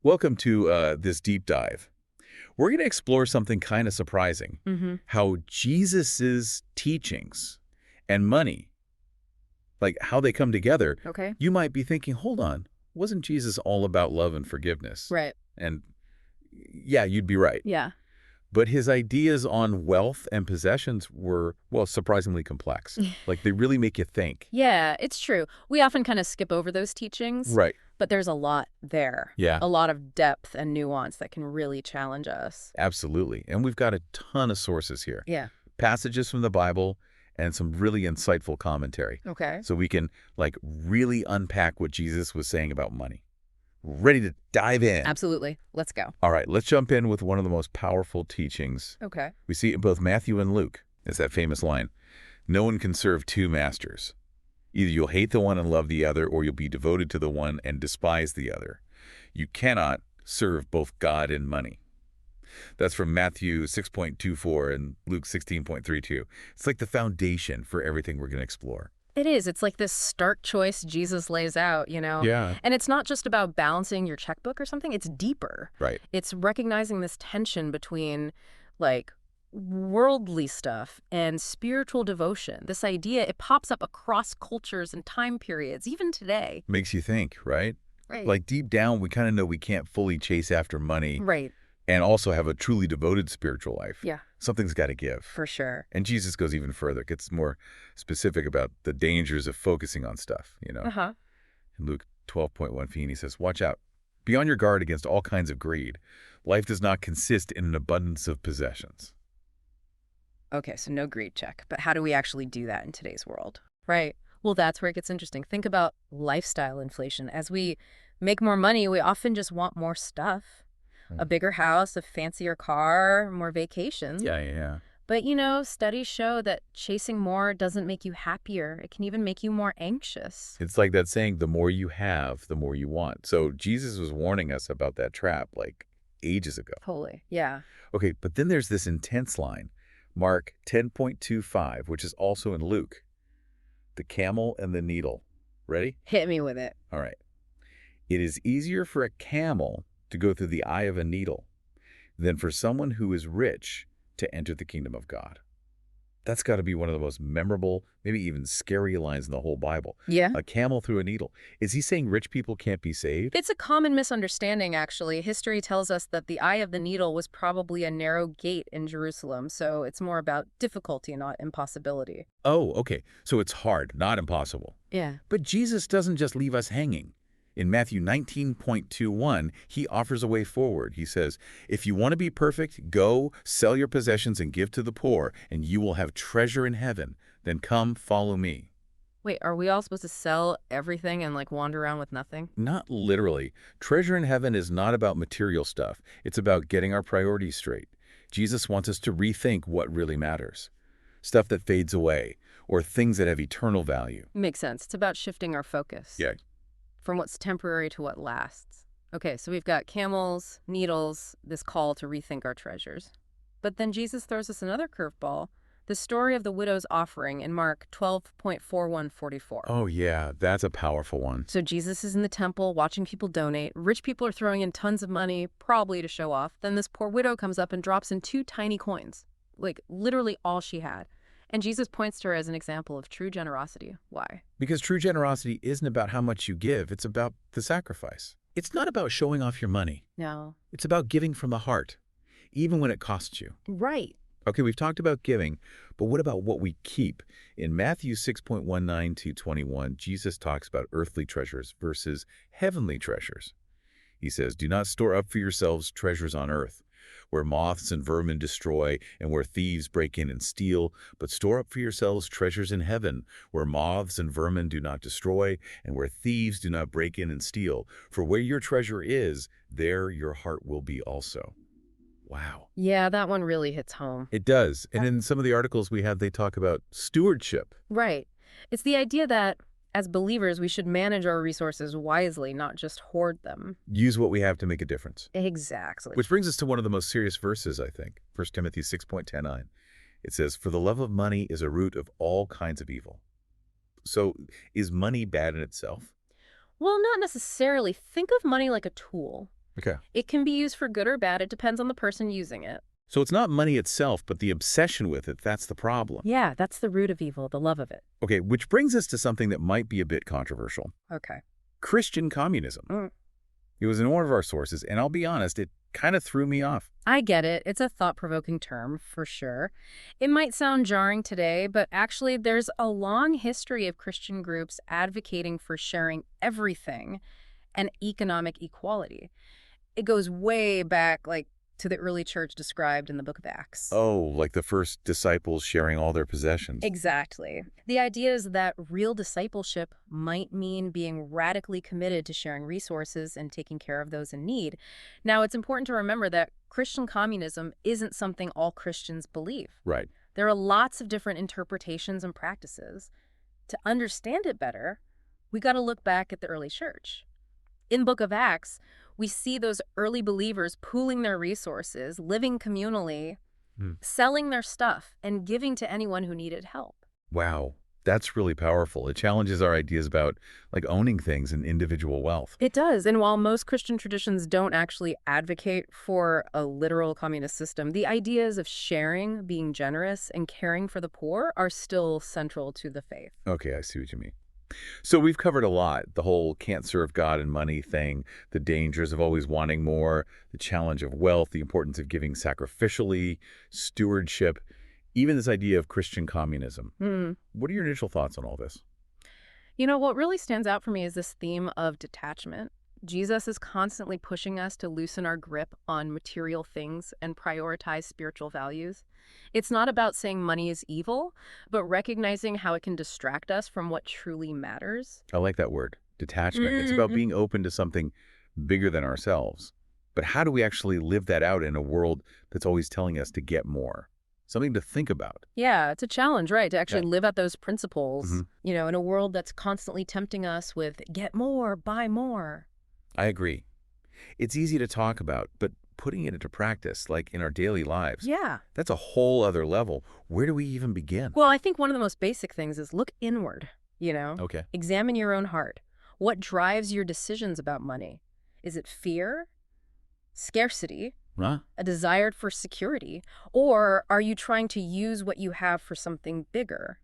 Welcome to this deep dive. We're going to explore something kind of surprising, Mm-hmm. how Jesus's teachings and money, like how they come together. Okay. You might be thinking, hold on, wasn't Jesus all about love and forgiveness? Right. And yeah, you'd be right. Yeah. But his ideas on wealth and possessions were, well, surprisingly complex. Like they really make you think. Yeah, it's true. We often kind of skip over those teachings, Right. but there's a lot there. Yeah, A lot of depth and nuance that can really challenge us. absolutely. And we've got a ton of sources here. Yeah. Passages from the Bible and some really insightful commentary. Okay. So we can like really unpack what Jesus was saying about money. Ready to dive in. Absolutely. Let's go. All right, let's jump in with one of the most powerful teachings. Okay. We see it in both Matthew and Luke. It's that famous line, no one can serve two masters. Either you'll hate the one and love the other, or you'll be devoted to the one and despise the other. You cannot serve both God and money. That's from Matthew 6.24 and Luke 16.32. It's like the foundation for everything we're going to explore. It is. It's like this stark choice Jesus lays out. Yeah. And it's not just about balancing your checkbook or something. It's deeper. Right. It's recognizing this tension between, like, worldly stuff and spiritual devotion. This idea, it pops up across cultures and time periods, even today. Makes you think, right? Right. Like deep down, we kind of know we can't fully chase after money Right. and also have a truly devoted spiritual life. Yeah, Something's got to give. for sure. And Jesus goes even further, gets more specific about the dangers of focusing on stuff, Uh-huh. In Luke 12.15, he says, watch out. Be on your guard against all kinds of greed. Life does not consist in an abundance of possessions. Okay, so no greed check. But how do we actually do that in today's world? Right. Well, that's where it gets interesting. Think about lifestyle inflation. As we make more money, we often just want more stuff. A bigger house, a fancier car, more vacations. Yeah. But studies show that chasing more doesn't make you happier. It can even make you more anxious. It's like that saying, the more you have, the more you want. So Jesus was warning us about that trap like ages ago. Totally. Yeah. Okay, but then there's this intense line, Mark 10.25, which is also in Luke. The camel and the needle. Ready? Hit me with it. All right. It is easier for a camel to go through the eye of a needle than for someone who is rich to enter the kingdom of God. That's got to be one of the most memorable, maybe even scary lines in the whole Bible. Yeah. A camel through a needle. Is he saying rich people can't be saved? It's a common misunderstanding, actually. History tells us that the eye of the needle was probably a narrow gate in Jerusalem, so it's more about difficulty, not impossibility. Oh, okay. So it's hard, not impossible. Yeah. But Jesus doesn't just leave us hanging. In Matthew 19.21, he offers a way forward. He says, if you want to be perfect, go, sell your possessions and give to the poor, and you will have treasure in heaven. Then come, follow me. Wait, are we all supposed to sell everything and, like, wander around with nothing? Not literally. Treasure in heaven is not about material stuff. It's about getting our priorities straight. Jesus wants us to rethink what really matters. Stuff that fades away, or things that have eternal value. Makes sense. It's about shifting our focus. Yeah. From what's temporary to what lasts. Okay, so we've got camels, needles, this call to rethink our treasures. But then Jesus throws us another curveball, the story of the widow's offering in Mark 12.4144. Oh, yeah, that's a powerful one. So Jesus is in the temple watching people donate. Rich people are throwing in tons of money, probably to show off. Then this poor widow comes up and drops in 2 tiny coins, like literally all she had. And Jesus points to her as an example of true generosity. Why? Because true generosity isn't about how much you give, it's about the sacrifice. It's not about showing off your money. No. It's about giving from the heart, even when it costs you. Right. Okay, we've talked about giving, but what about what we keep? In Matthew 6.19 to 21, Jesus talks about earthly treasures versus heavenly treasures. He says, do not store up for yourselves treasures on earth, where moths and vermin destroy and where thieves break in and steal, but store up for yourselves treasures in heaven, where moths and vermin do not destroy and where thieves do not break in and steal. For where your treasure is, there your heart will be also. Wow. Yeah, that one really hits home. It does. And in some of the articles we have, they talk about stewardship. Right. It's the idea that as believers, we should manage our resources wisely, not just hoard them. Use what we have to make a difference. Exactly. Which brings us to one of the most serious verses, I think. 1 Timothy 6.10. It says, for the love of money is a root of all kinds of evil. So is money bad in itself? Well, not necessarily. Think of money like a tool. Okay. It can be used for good or bad. It depends on the person using it. So it's not money itself, but the obsession with it. That's the problem. Yeah, that's the root of evil, the love of it. Okay, which brings us to something that might be a bit controversial. Okay. Christian communism. It was in one of our sources, and I'll be honest, it kind of threw me off. I get it. It's a thought-provoking term, for sure. It might sound jarring today, but actually there's a long history of Christian groups advocating for sharing everything and economic equality. It goes way back, like, to the early church described in the book of Acts. Oh, like the first disciples sharing all their possessions. Exactly. The idea is that real discipleship might mean being radically committed to sharing resources and taking care of those in need. Now, it's important to remember that Christian communism isn't something all Christians believe. Right. There are lots of different interpretations and practices. To understand it better, we got to look back at the early church. In Book of Acts, we see those early believers pooling their resources, living communally, selling their stuff, and giving to anyone who needed help. Wow, that's really powerful. It challenges our ideas about like owning things and individual wealth. It does, and while most Christian traditions don't actually advocate for a literal communist system, the ideas of sharing, being generous, and caring for the poor are still central to the faith. Okay, I see what you mean. So we've covered a lot, the whole can't serve God and money thing, the dangers of always wanting more, the challenge of wealth, the importance of giving sacrificially, stewardship, even this idea of Christian communism. What are your initial thoughts on all this? You know, what really stands out for me is this theme of detachment. Jesus is constantly pushing us to loosen our grip on material things and prioritize spiritual values. It's not about saying money is evil, but recognizing how it can distract us from what truly matters. I like that word, detachment. It's about being open to something bigger than ourselves. But how do we actually live that out in a world that's always telling us to get more? Something to think about. Yeah, it's a challenge, right, to actually live out those principles, Mhm. in a world that's constantly tempting us with get more, buy more. I agree. It's easy to talk about, but putting it into practice, like in our daily lives, Yeah. that's a whole other level. Where do we even begin? Well, I think one of the most basic things is look inward. Okay. Examine your own heart. What drives your decisions about money? Is it fear, scarcity, Huh? a desire for security, or are you trying to use what you have for something bigger?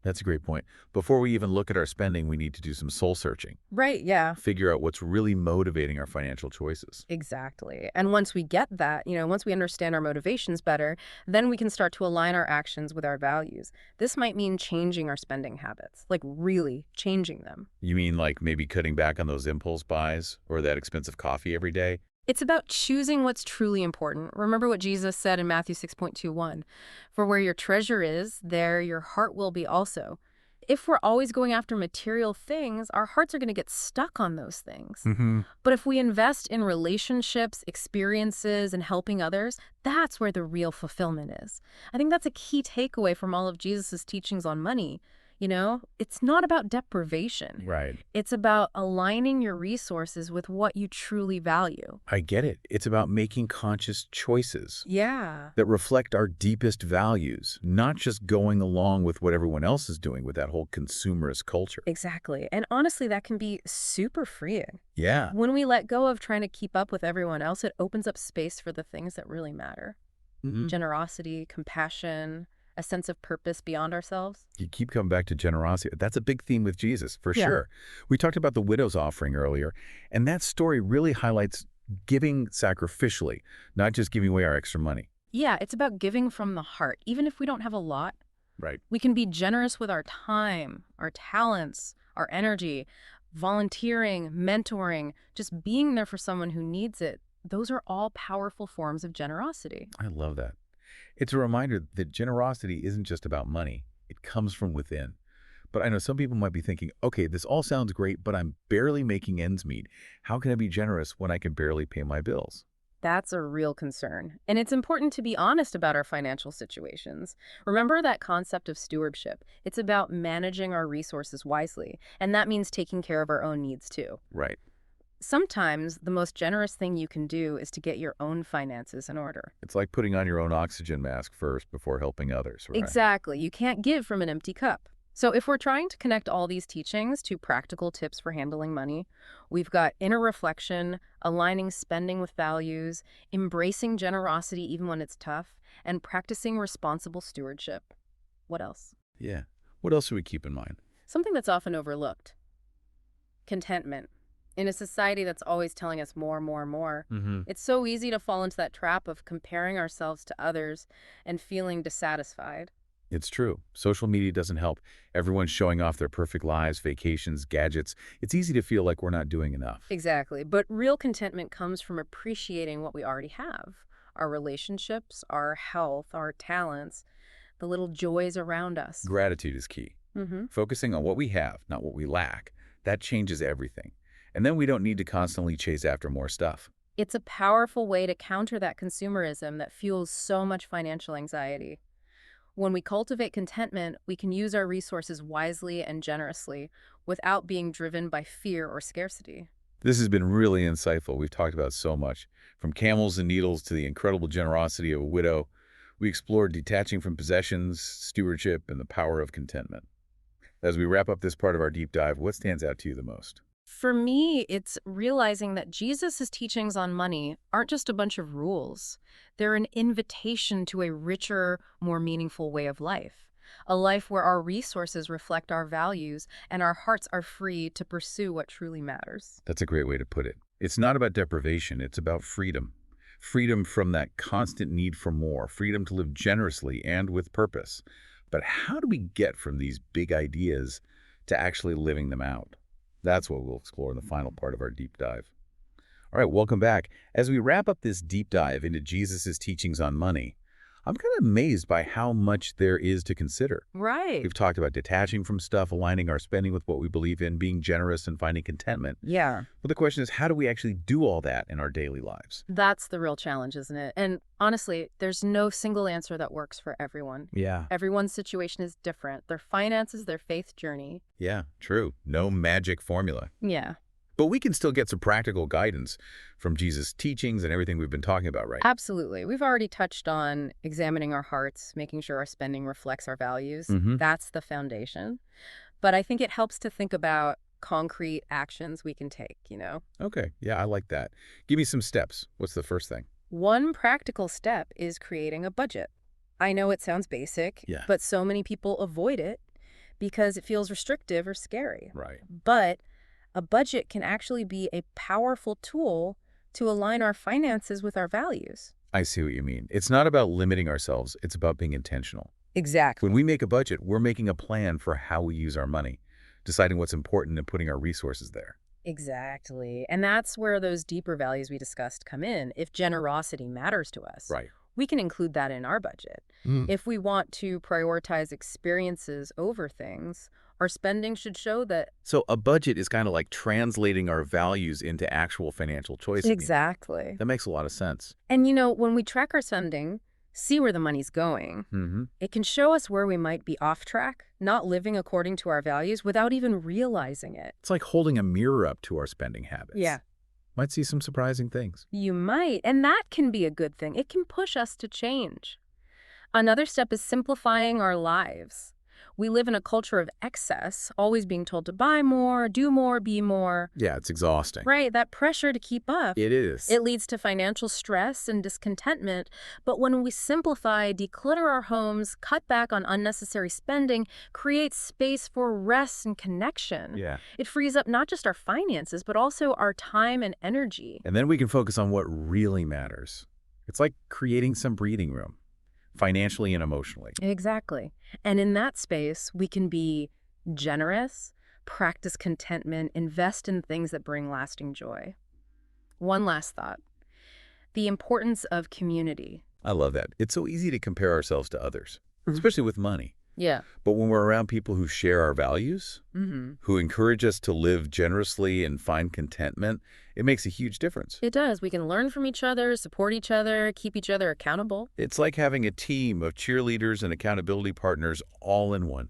That's a great point. Before we even look at our spending, we need to do some soul searching. Right, yeah. Figure out what's really motivating our financial choices. Exactly. And once we get that, once we understand our motivations better, then we can start to align our actions with our values. This might mean changing our spending habits, like really changing them. You mean like maybe cutting back on those impulse buys or that expensive coffee every day? It's about choosing what's truly important. Remember what Jesus said in Matthew 6.21, "For where your treasure is, there your heart will be also." If we're always going after material things, our hearts are going to get stuck on those things. But if we invest in relationships, experiences, and helping others, that's where the real fulfillment is. I think that's a key takeaway from all of Jesus's teachings on money. It's not about deprivation. Right. It's about aligning your resources with what you truly value. I get it. It's about making conscious choices Yeah. that reflect our deepest values, not just going along with what everyone else is doing with that whole consumerist culture. Exactly. And honestly, that can be super freeing. Yeah. When we let go of trying to keep up with everyone else, it opens up space for the things that really matter. Generosity, compassion, a sense of purpose beyond ourselves. You keep coming back to generosity. That's a big theme with Jesus, for Yeah. sure. We talked about the widow's offering earlier, and that story really highlights giving sacrificially, not just giving away our extra money. Yeah, it's about giving from the heart. Even if we don't have a lot, Right. we can be generous with our time, our talents, our energy, volunteering, mentoring, just being there for someone who needs it. Those are all powerful forms of generosity. I love that. It's a reminder that generosity isn't just about money. It comes from within. But I know some people might be thinking, okay, this all sounds great, but I'm barely making ends meet. How can I be generous when I can barely pay my bills? That's a real concern. And it's important to be honest about our financial situations. Remember that concept of stewardship. It's about managing our resources wisely, and that means taking care of our own needs too. Right. Sometimes the most generous thing you can do is to get your own finances in order. It's like putting on your own oxygen mask first before helping others, right? Exactly. You can't give from an empty cup. So if we're trying to connect all these teachings to practical tips for handling money, we've got inner reflection, aligning spending with values, embracing generosity even when it's tough, and practicing responsible stewardship. What else? Yeah. What else should we keep in mind? Something that's often overlooked. Contentment. In a society that's always telling us more, more, more, Mm-hmm. it's so easy to fall into that trap of comparing ourselves to others and feeling dissatisfied. It's true. Social media doesn't help. Everyone's showing off their perfect lives, vacations, gadgets. It's easy to feel like we're not doing enough. Exactly. But real contentment comes from appreciating what we already have. Our relationships, our health, our talents, the little joys around us. Gratitude is key. Focusing on what we have, not what we lack, that changes everything. And then we don't need to constantly chase after more stuff. It's a powerful way to counter that consumerism that fuels so much financial anxiety. When we cultivate contentment, we can use our resources wisely and generously without being driven by fear or scarcity. This has been really insightful. We've talked about so much, from camels and needles to the incredible generosity of a widow. We explored detaching from possessions, stewardship, and the power of contentment. As we wrap up this part of our deep dive, what stands out to you the most? For me, it's realizing that Jesus' teachings on money aren't just a bunch of rules. They're an invitation to a richer, more meaningful way of life. A life where our resources reflect our values and our hearts are free to pursue what truly matters. That's a great way to put it. It's not about deprivation, it's about freedom. Freedom from that constant need for more, freedom to live generously and with purpose. But how do we get from these big ideas to actually living them out? That's what we'll explore in the final part of our deep dive. All right, welcome back. As we wrap up this deep dive into Jesus' teachings on money, I'm kind of amazed by how much there is to consider. Right. We've talked about detaching from stuff, aligning our spending with what we believe in, being generous, and finding contentment. Yeah. But the question is, how do we actually do all that in our daily lives? That's the real challenge, isn't it? And honestly, there's no single answer that works for everyone. Yeah. Everyone's situation is different. Their finances, their faith journey. Yeah, true. No magic formula. Yeah. But we can still get some practical guidance from Jesus' teachings and everything we've been talking about, right? Absolutely. We've already touched on examining our hearts, making sure our spending reflects our values. Mm-hmm. That's the foundation. But I think it helps to think about concrete actions we can take. Okay, yeah, I like that. Give me some steps. What's the first thing? One practical step is creating a budget. I know it sounds basic, Yeah. but so many people avoid it because it feels restrictive or scary. Right. But a budget can actually be a powerful tool to align our finances with our values. I see what you mean. It's not about limiting ourselves. It's about being intentional. Exactly. When we make a budget, we're making a plan for how we use our money, deciding what's important and putting our resources there. Exactly. And that's where those deeper values we discussed come in. If generosity matters to us, Right. we can include that in our budget. If we want to prioritize experiences over things, our spending should show that. So a budget is kind of like translating our values into actual financial choices. Exactly. That makes a lot of sense. And when we track our spending, see where the money's going, Mm-hmm. it can show us where we might be off track, not living according to our values without even realizing it. It's like holding a mirror up to our spending habits. Yeah. Might see some surprising things. You might, and that can be a good thing. It can push us to change. Another step is simplifying our lives. We live in a culture of excess, always being told to buy more, do more, be more. Yeah, it's exhausting. Right, that pressure to keep up. It is. It leads to financial stress and discontentment. But when we simplify, declutter our homes, cut back on unnecessary spending, create space for rest and connection, Yeah. it frees up not just our finances, but also our time and energy. And then we can focus on what really matters. It's like creating some breathing room, financially and emotionally. Exactly. And in that space, we can be generous, practice contentment, invest in things that bring lasting joy. One last thought. The importance of community. I love that. It's so easy to compare ourselves to others, especially with money. Yeah. But when we're around people who share our values, who encourage us to live generously and find contentment, it makes a huge difference. It does. We can learn from each other, support each other, keep each other accountable. It's like having a team of cheerleaders and accountability partners all in one.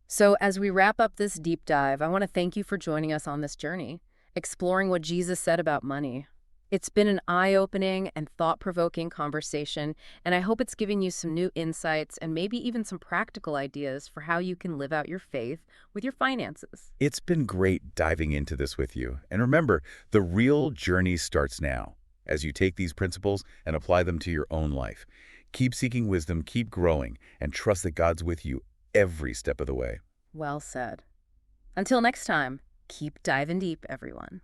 So as we wrap up this deep dive, I want to thank you for joining us on this journey, exploring what Jesus said about money. It's been an eye-opening and thought-provoking conversation, and I hope it's given you some new insights and maybe even some practical ideas for how you can live out your faith with your finances. It's been great diving into this with you. And remember, the real journey starts now as you take these principles and apply them to your own life. Keep seeking wisdom, keep growing, and trust that God's with you every step of the way. Well said. Until next time, keep diving deep, everyone.